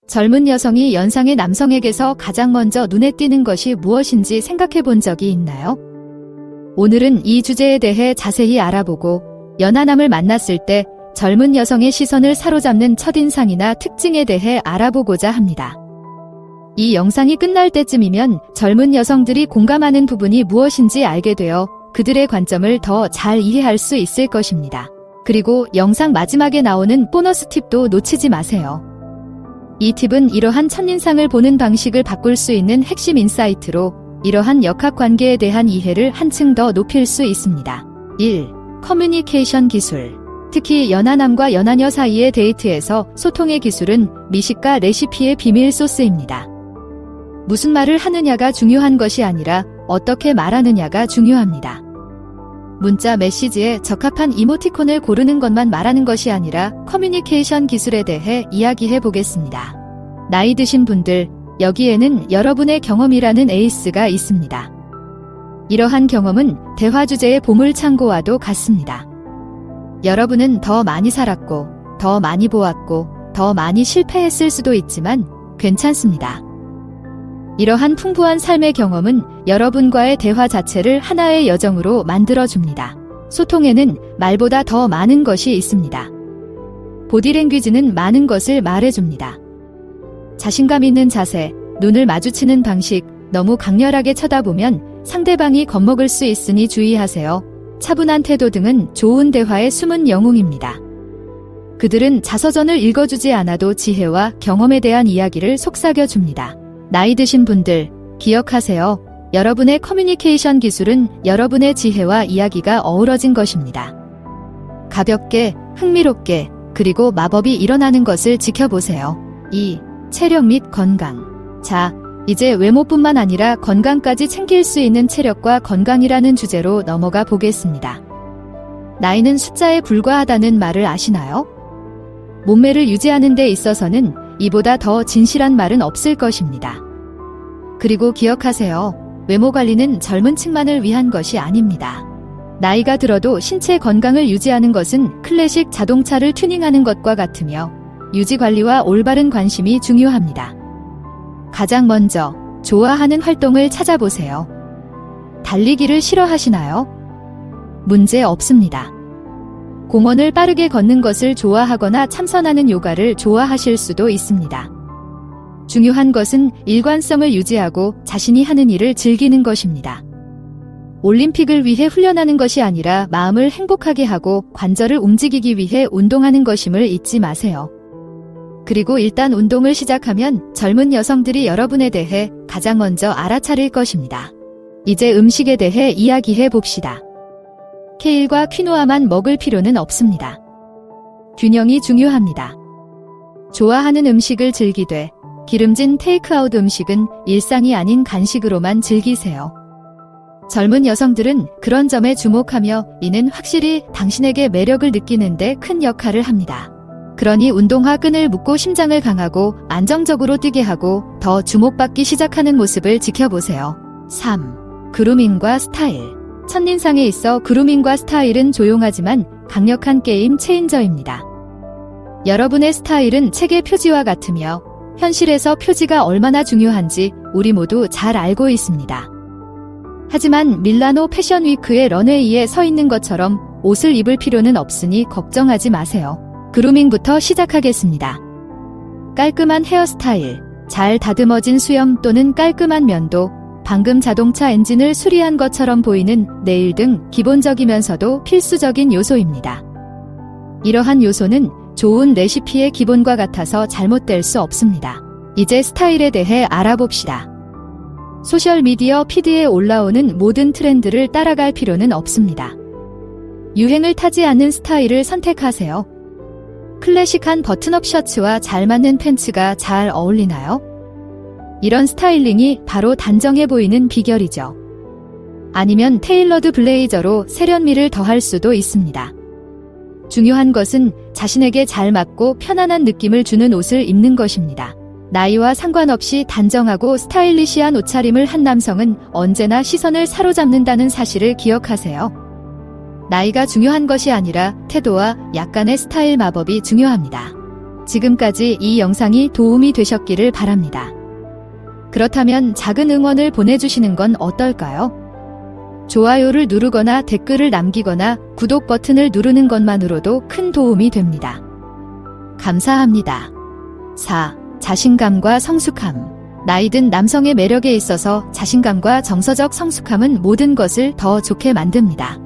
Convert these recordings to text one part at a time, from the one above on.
젊은 여성이 연상의 남성에게서 가장 먼저 눈에 띄는 것이 무엇인지 생각해 본 적이 있나요? 오늘은 이 주제에 대해 자세히 알아보고 연하남을 만났을 때 젊은 여성의 시선을 사로잡는 첫인상이나 특징에 대해 알아보고자 합니다. 이 영상이 끝날 때쯤이면 젊은 여성들이 공감하는 부분이 무엇인지 알게 되어 그들의 관점을 더 잘 이해할 수 있을 것입니다. 그리고 영상 마지막에 나오는 보너스 팁도 놓치지 마세요. 이 팁은 이러한 첫인상을 보는 방식을 바꿀 수 있는 핵심 인사이트로 이러한 역학관계에 대한 이해를 한층 더 높일 수 있습니다. 1. 커뮤니케이션 기술. 특히 연하남과 연하녀 사이의 데이트에서 소통의 기술은 미식가 레시피의 비밀 소스입니다. 무슨 말을 하느냐가 중요한 것이 아니라 어떻게 말하느냐가 중요합니다. 문자 메시지에 적합한 이모티콘을 고르는 것만 말하는 것이 아니라 커뮤니케이션 기술에 대해 이야기해 보겠습니다. 나이 드신 분들, 여기에는 여러분의 경험이라는 에이스가 있습니다. 이러한 경험은 대화 주제의 보물창고와도 같습니다. 여러분은 더 많이 살았고, 더 많이 보았고, 더 많이 실패했을 수도 있지만 괜찮습니다. 이러한 풍부한 삶의 경험은 여러분과의 대화 자체를 하나의 여정으로 만들어줍니다. 소통에는 말보다 더 많은 것이 있습니다. 보디랭귀지는 많은 것을 말해줍니다. 자신감 있는 자세, 눈을 마주치는 방식, 너무 강렬하게 쳐다보면 상대방이 겁먹을 수 있으니 주의하세요. 차분한 태도 등은 좋은 대화의 숨은 영웅입니다. 그들은 자서전을 읽어주지 않아도 지혜와 경험에 대한 이야기를 속삭여줍니다. 나이 드신 분들, 기억하세요. 여러분의 커뮤니케이션 기술은 여러분의 지혜와 이야기가 어우러진 것입니다. 가볍게, 흥미롭게, 그리고 마법이 일어나는 것을 지켜보세요. 2. 체력 및 건강. 자, 이제 외모뿐만 아니라 건강까지 챙길 수 있는 체력과 건강이라는 주제로 넘어가 보겠습니다. 나이는 숫자에 불과하다는 말을 아시나요? 몸매를 유지하는 데 있어서는 이보다 더 진실한 말은 없을 것입니다. 그리고 기억하세요. 외모 관리는 젊은 층만을 위한 것이 아닙니다. 나이가 들어도 신체 건강을 유지하는 것은 클래식 자동차를 튜닝하는 것과 같으며 유지 관리와 올바른 관심이 중요합니다. 가장 먼저 좋아하는 활동을 찾아보세요. 달리기를 싫어하시나요? 문제 없습니다. 공원을 빠르게 걷는 것을 좋아하거나 참선하는 요가를 좋아하실 수도 있습니다. 중요한 것은 일관성을 유지하고 자신이 하는 일을 즐기는 것입니다. 올림픽을 위해 훈련하는 것이 아니라 마음을 행복하게 하고 관절을 움직이기 위해 운동하는 것임을 잊지 마세요. 그리고 일단 운동을 시작하면 젊은 여성들이 여러분에 대해 가장 먼저 알아차릴 것입니다. 이제 음식에 대해 이야기해 봅시다. 케일과 퀴노아만 먹을 필요는 없습니다. 균형이 중요합니다. 좋아하는 음식을 즐기되 기름진 테이크아웃 음식은 일상이 아닌 간식으로만 즐기세요. 젊은 여성들은 그런 점에 주목하며 이는 확실히 당신에게 매력을 느끼는데 큰 역할을 합니다. 그러니 운동화 끈을 묶고 심장을 강하고 안정적으로 뛰게 하고 더 주목받기 시작하는 모습을 지켜보세요. 3. 그루밍과 스타일. 첫인상에 있어 그루밍과 스타일은 조용하지만 강력한 게임 체인저입니다. 여러분의 스타일은 책의 표지와 같으며 현실에서 표지가 얼마나 중요한지 우리 모두 잘 알고 있습니다. 하지만 밀라노 패션 위크의 런웨이에 서 있는 것처럼 옷을 입을 필요는 없으니 걱정하지 마세요. 그루밍부터 시작하겠습니다. 깔끔한 헤어스타일, 잘 다듬어진 수염 또는 깔끔한 면도, 방금 자동차 엔진을 수리한 것처럼 보이는 네일 등 기본적이면서도 필수적인 요소입니다. 이러한 요소는 좋은 레시피의 기본과 같아서 잘못될 수 없습니다. 이제 스타일에 대해 알아봅시다. 소셜미디어 피드에 올라오는 모든 트렌드를 따라갈 필요는 없습니다. 유행을 타지 않는 스타일을 선택하세요. 클래식한 버튼업 셔츠와 잘 맞는 팬츠가 잘 어울리나요? 이런 스타일링이 바로 단정해 보이는 비결이죠. 아니면 테일러드 블레이저로 세련미를 더할 수도 있습니다. 중요한 것은 자신에게 잘 맞고 편안한 느낌을 주는 옷을 입는 것입니다. 나이와 상관없이 단정하고 스타일리시한 옷차림을 한 남성은 언제나 시선을 사로잡는다는 사실을 기억하세요. 나이가 중요한 것이 아니라 태도와 약간의 스타일 마법이 중요합니다. 지금까지 이 영상이 도움이 되셨기를 바랍니다. 그렇다면 작은 응원을 보내주시는 건 어떨까요? 좋아요를 누르거나 댓글을 남기거나 구독 버튼을 누르는 것만으로도 큰 도움이 됩니다. 감사합니다. 4. 자신감과 성숙함. 나이든 남성의 매력에 있어서 자신감과 정서적 성숙함은 모든 것을 더 좋게 만듭니다.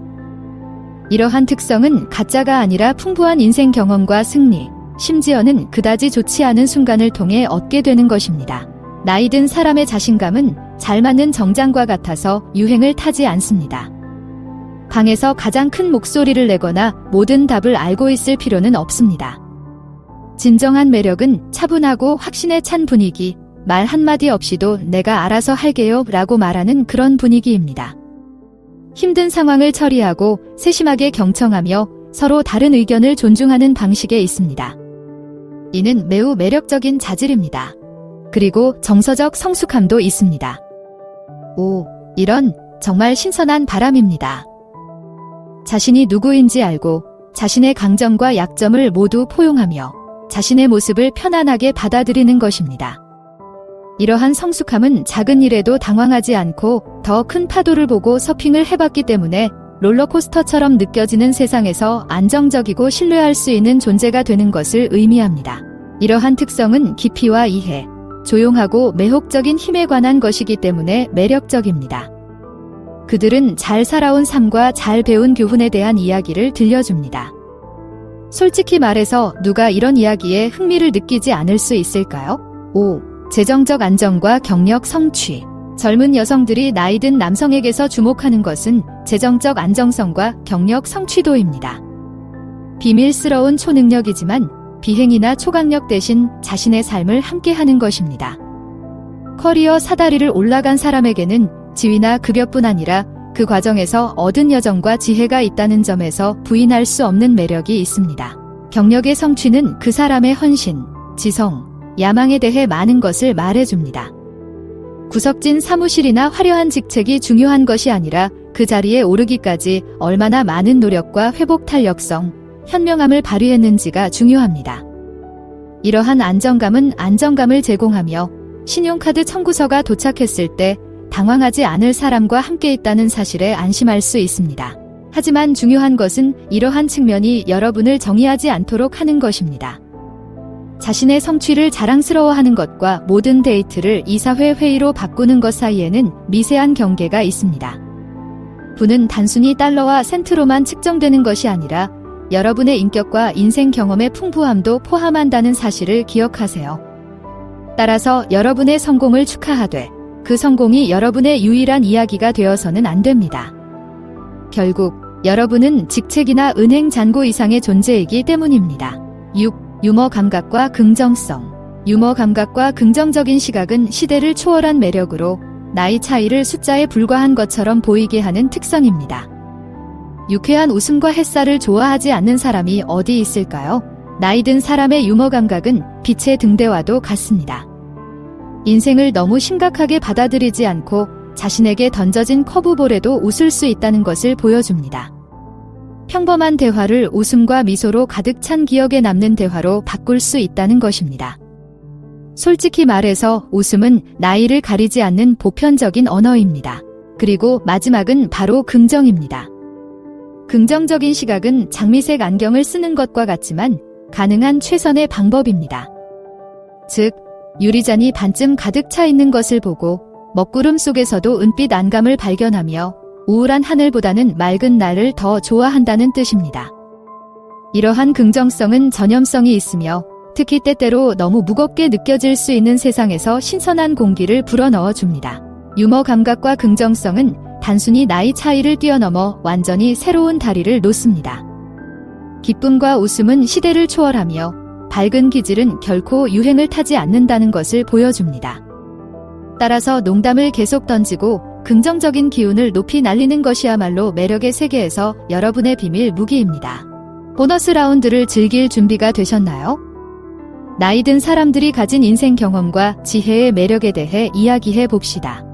이러한 특성은 가짜가 아니라 풍부한 인생 경험과 승리, 심지어는 그다지 좋지 않은 순간을 통해 얻게 되는 것입니다. 나이든 사람의 자신감은 잘 맞는 정장과 같아서 유행을 타지 않습니다. 방에서 가장 큰 목소리를 내거나 모든 답을 알고 있을 필요는 없습니다. 진정한 매력은 차분하고 확신에 찬 분위기, 말 한마디 없이도 내가 알아서 할게요 라고 말하는 그런 분위기입니다. 힘든 상황을 처리하고 세심하게 경청하며 서로 다른 의견을 존중하는 방식에 있습니다. 이는 매우 매력적인 자질입니다. 그리고 정서적 성숙함도 있습니다. 오, 이런 정말 신선한 바람입니다. 자신이 누구인지 알고 자신의 강점과 약점을 모두 포용하며 자신의 모습을 편안하게 받아들이는 것입니다. 이러한 성숙함은 작은 일에도 당황하지 않고 더 큰 파도를 보고 서핑을 해봤기 때문에 롤러코스터처럼 느껴지는 세상에서 안정적이고 신뢰할 수 있는 존재가 되는 것을 의미합니다. 이러한 특성은 깊이와 이해, 조용하고 매혹적인 힘에 관한 것이기 때문에 매력적입니다. 그들은 잘 살아온 삶과 잘 배운 교훈에 대한 이야기를 들려줍니다. 솔직히 말해서 누가 이런 이야기에 흥미를 느끼지 않을 수 있을까요? 5. 재정적 안정과 경력 성취. 젊은 여성들이 나이든 남성에게서 주목하는 것은 재정적 안정성과 경력 성취도입니다. 비밀스러운 초능력이지만 비행이나 초강력 대신 자신의 삶을 함께하는 것입니다. 커리어 사다리를 올라간 사람에게는 지위나 급여뿐 아니라 그 과정에서 얻은 여정과 지혜가 있다는 점에서 부인할 수 없는 매력이 있습니다. 경력의 성취는 그 사람의 헌신, 지성, 야망에 대해 많은 것을 말해줍니다. 구석진 사무실이나 화려한 직책이 중요한 것이 아니라 그 자리에 오르기까지 얼마나 많은 노력과 회복 탄력성, 현명함을 발휘했는지가 중요합니다. 이러한 안정감은 안정감을 제공하며 신용카드 청구서가 도착했을 때 당황하지 않을 사람과 함께 있다는 사실에 안심할 수 있습니다. 하지만 중요한 것은 이러한 측면이 여러분을 정의하지 않도록 하는 것입니다. 자신의 성취를 자랑스러워하는 것과 모든 데이트를 이사회 회의로 바꾸는 것 사이에는 미세한 경계가 있습니다. 부는 단순히 달러와 센트로만 측정되는 것이 아니라 여러분의 인격과 인생 경험의 풍부함도 포함한다는 사실을 기억하세요. 따라서 여러분의 성공을 축하하되 그 성공이 여러분의 유일한 이야기가 되어서는 안 됩니다. 결국 여러분은 직책이나 은행 잔고 이상의 존재이기 때문입니다. 6. 유머 감각과 긍정성. 유머 감각과 긍정적인 시각은 시대를 초월한 매력으로 나이 차이를 숫자에 불과한 것처럼 보이게 하는 특성입니다. 유쾌한 웃음과 햇살을 좋아하지 않는 사람이 어디 있을까요? 나이든 사람의 유머 감각은 빛의 등대와도 같습니다. 인생을 너무 심각하게 받아들이지 않고 자신에게 던져진 커브볼에도 웃을 수 있다는 것을 보여줍니다. 평범한 대화를 웃음과 미소로 가득 찬 기억에 남는 대화로 바꿀 수 있다는 것입니다. 솔직히 말해서 웃음은 나이를 가리지 않는 보편적인 언어입니다. 그리고 마지막은 바로 긍정입니다. 긍정적인 시각은 장미색 안경을 쓰는 것과 같지만 가능한 최선의 방법입니다. 즉, 유리잔이 반쯤 가득 차 있는 것을 보고 먹구름 속에서도 은빛 안감을 발견하며 우울한 하늘보다는 맑은 날을 더 좋아한다는 뜻입니다. 이러한 긍정성은 전염성이 있으며 특히 때때로 너무 무겁게 느껴질 수 있는 세상에서 신선한 공기를 불어넣어 줍니다. 유머 감각과 긍정성은 단순히 나이 차이를 뛰어넘어 완전히 새로운 다리를 놓습니다. 기쁨과 웃음은 시대를 초월하며 밝은 기질은 결코 유행을 타지 않는다는 것을 보여줍니다. 따라서 농담을 계속 던지고 긍정적인 기운을 높이 날리는 것이야말로 매력의 세계에서 여러분의 비밀 무기입니다. 보너스 라운드를 즐길 준비가 되셨나요? 나이 든 사람들이 가진 인생 경험과 지혜의 매력에 대해 이야기해 봅시다.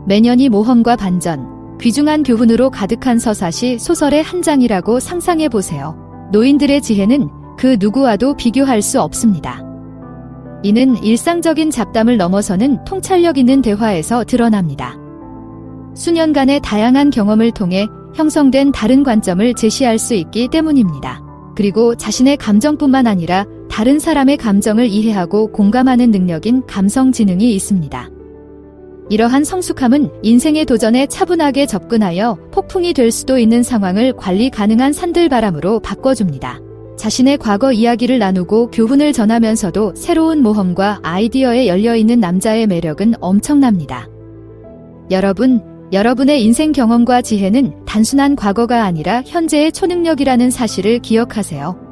매년이 모험과 반전, 귀중한 교훈으로 가득한 서사시 소설의 한 장이라고 상상해 보세요. 노인들의 지혜는 그 누구와도 비교할 수 없습니다. 이는 일상적인 잡담을 넘어서는 통찰력 있는 대화에서 드러납니다. 수년간의 다양한 경험을 통해 형성된 다른 관점을 제시할 수 있기 때문입니다. 그리고 자신의 감정뿐만 아니라 다른 사람의 감정을 이해하고 공감하는 능력인 감성 지능이 있습니다. 이러한 성숙함은 인생의 도전에 차분하게 접근하여 폭풍이 될 수도 있는 상황을 관리 가능한 산들바람으로 바꿔줍니다. 자신의 과거 이야기를 나누고 교훈을 전하면서도 새로운 모험과 아이디어에 열려있는 남자의 매력은 엄청납니다. 여러분의 인생 경험과 지혜는 단순한 과거가 아니라 현재의 초능력이라는 사실을 기억하세요.